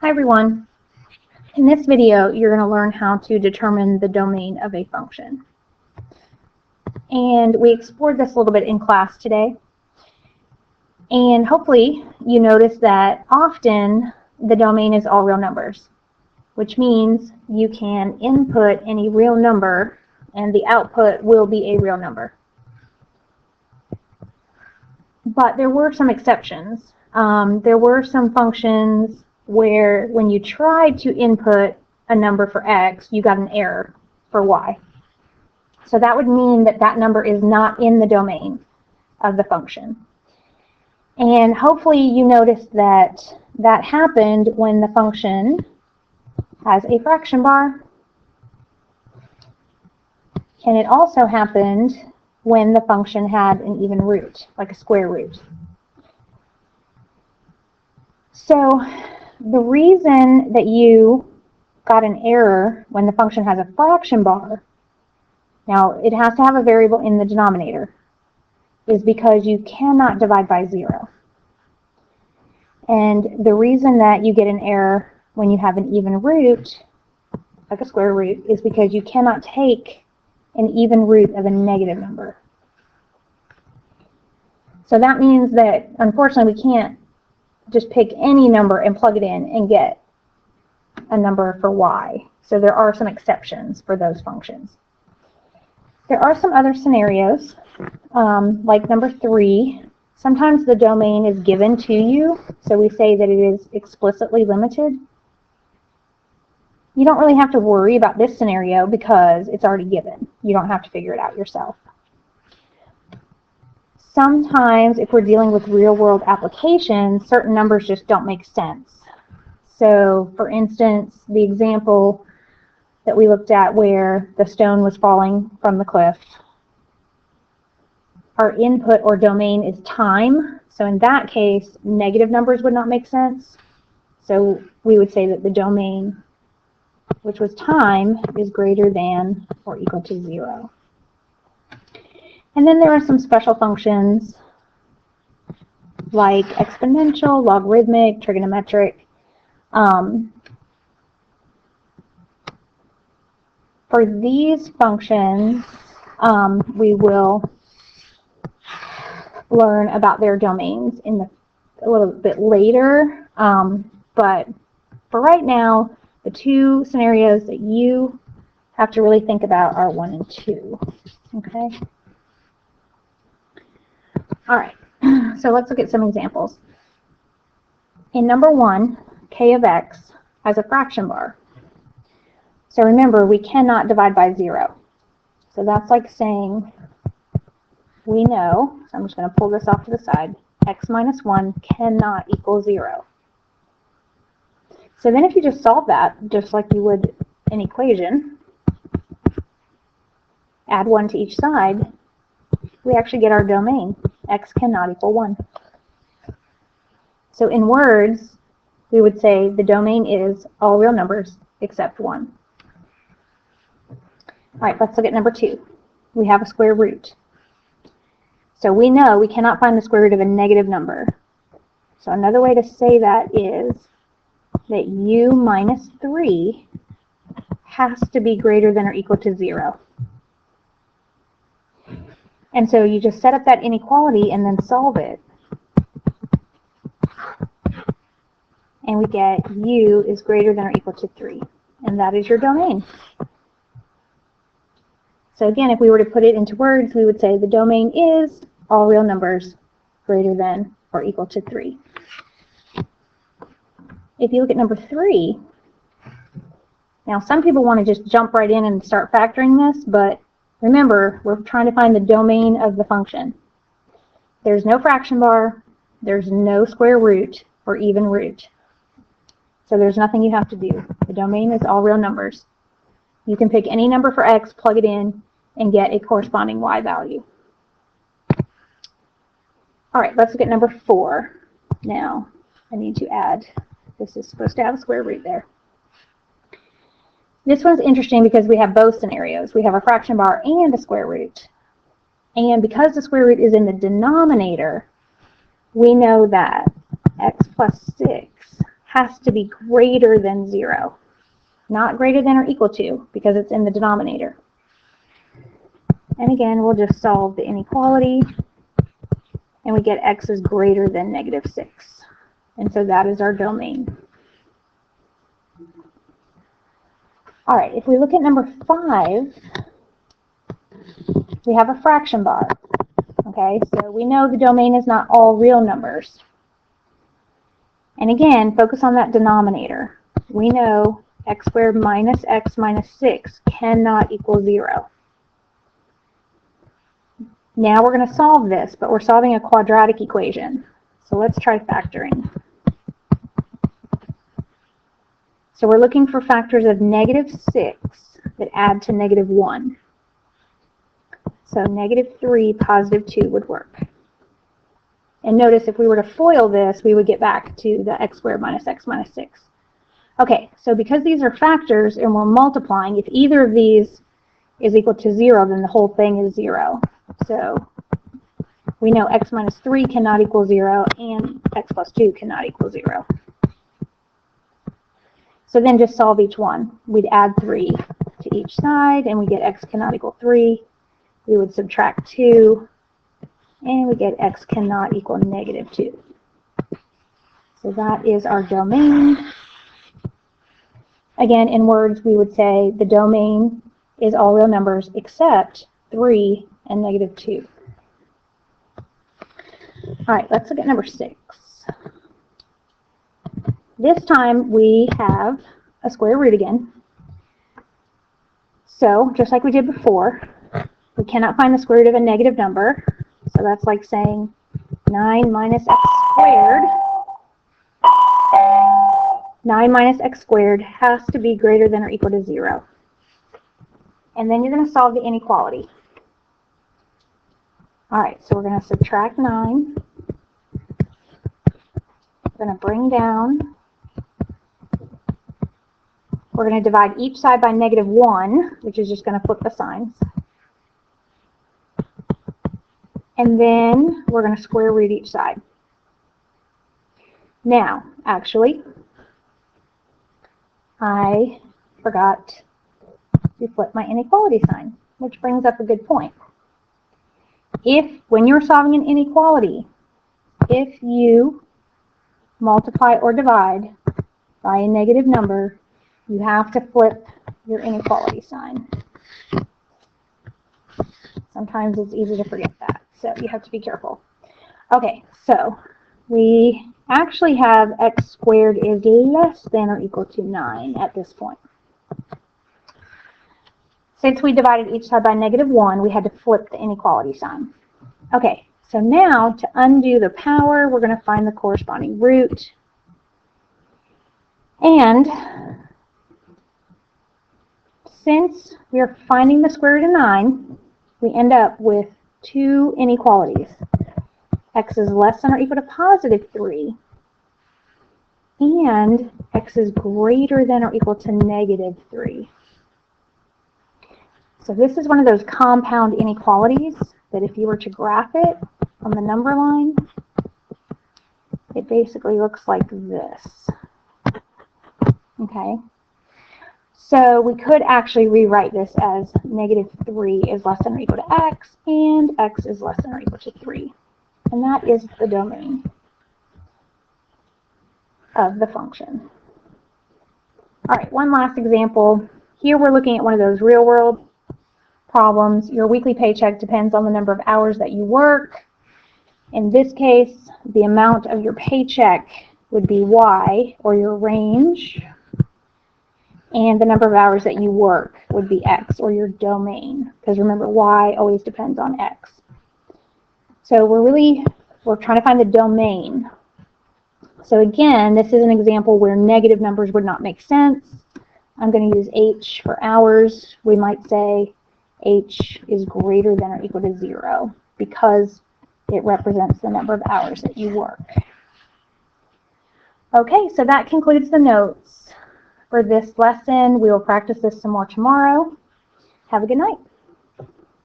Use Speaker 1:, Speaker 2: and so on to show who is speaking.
Speaker 1: Hi everyone. In this video, you're going to learn how to determine the domain of a function. And we explored this a little bit in class today. And hopefully you notice that often the domain is all real numbers, which means you can input any real number and the output will be a real number. But there were some exceptions. There were some functions where when you tried to input a number for x, you got an error for y. So that would mean that that number is not in the domain of the function. And hopefully you noticed that that happened when the function has a fraction bar. And it also happened when the function had an even root, like a square root. So the reason that you got an error when the function has a fraction bar, now it has to have a variable in the denominator, is because you cannot divide by 0. And the reason that you get an error when you have an even root, like a square root, is because you cannot take an even root of a negative number. So that means that, unfortunately, we can't just pick any number and plug it in and get a number for y. So there are some exceptions for those functions. There are some other scenarios, like number 3. Sometimes the domain is given to you, so we say that it is explicitly limited. You don't really have to worry about this scenario because it's already given. You don't have to figure it out yourself. Sometimes, if we're dealing with real-world applications, certain numbers just don't make sense. So, for instance, the example that we looked at where the stone was falling from the cliff, our input or domain is time. So in that case, negative numbers would not make sense. So we would say that the domain, which was time, is greater than or equal to 0. And then there are some special functions like exponential, logarithmic, trigonometric. For these functions, we will learn about their domains a little bit later. But for right now, the two scenarios that you have to really think about are 1 and 2. Okay? All right, so let's look at some examples. In number 1, k of x has a fraction bar. So remember, we cannot divide by 0. So that's like saying we know, so I'm just going to pull this off to the side, x minus 1 cannot equal 0. So then if you just solve that, just like you would an equation, add 1 to each side, we actually get our domain. X cannot equal 1. So in words, we would say the domain is all real numbers except 1. All right, let's look at number 2. We have a square root. So we know we cannot find the square root of a negative number. So another way to say that is that u minus 3 has to be greater than or equal to 0. And so you just set up that inequality and then solve it. And we get u is greater than or equal to 3. And that is your domain. So again, if we were to put it into words, we would say the domain is all real numbers greater than or equal to 3. If you look at number 3, now some people want to just jump right in and start factoring this, but remember, we're trying to find the domain of the function. There's no fraction bar, there's no square root or even root. So there's nothing you have to do. The domain is all real numbers. You can pick any number for x, plug it in, and get a corresponding y value. All right, let's look at number 4. Now, I need to add, this is supposed to have a square root there. This one's interesting because we have both scenarios. We have a fraction bar and a square root. And because the square root is in the denominator, we know that x plus 6 has to be greater than 0. Not greater than or equal to, because it's in the denominator. And again, we'll just solve the inequality, and we get x is greater than -6. And so that is our domain. All right, if we look at number 5, we have a fraction bar. Okay, so we know the domain is not all real numbers. And again, focus on that denominator. We know x squared minus x minus 6 cannot equal 0. Now we're going to solve this, but we're solving a quadratic equation. So let's try factoring. So we're looking for factors of -6 that add to -1. So -3, +2 would work. And notice if we were to FOIL this, we would get back to the x squared minus x minus 6. Okay, so because these are factors and we're multiplying, if either of these is equal to 0, then the whole thing is 0. So we know x minus 3 cannot equal 0, and x plus 2 cannot equal 0. So then just solve each one. We'd add 3 to each side, and we get x cannot equal 3. We would subtract 2, and we get x cannot equal -2. So that is our domain. Again, in words, we would say the domain is all real numbers except 3 and -2. All right, let's look at number 6. This time we have a square root again. So just like we did before, we cannot find the square root of a negative number. So that's like saying 9 minus x squared. 9 minus x squared has to be greater than or equal to 0. And then you're going to solve the inequality. All right, so we're going to subtract 9. We're going to bring down. We're going to divide each side by -1, which is just going to flip the signs. And then we're going to square root each side. Now, actually, I forgot to flip my inequality sign, which brings up a good point. When you're solving an inequality, if you multiply or divide by a negative number, you have to flip your inequality sign. Sometimes it's easy to forget that, so you have to be careful. Okay, so we actually have x squared is less than or equal to 9 at this point. Since we divided each side by -1, we had to flip the inequality sign. Okay, so now to undo the power, we're going to find the corresponding root. And since we are finding the square root of 9, we end up with 2 inequalities. X is less than or equal to +3, and x is greater than or equal to -3. So this is one of those compound inequalities that if you were to graph it on the number line, it basically looks like this. Okay? So we could actually rewrite this as -3 is less than or equal to x, and x is less than or equal to 3. And that is the domain of the function. All right, one last example. Here we're looking at one of those real-world problems. Your weekly paycheck depends on the number of hours that you work. In this case, the amount of your paycheck would be y, or your range, and the number of hours that you work would be x, or your domain, because remember, y always depends on x. So we're trying to find the domain. So again, this is an example where negative numbers would not make sense. I'm going to use h for hours. We might say h is greater than or equal to 0 because it represents the number of hours that you work. Okay, so that concludes the notes for this lesson. We will practice this some more tomorrow. Have a good night.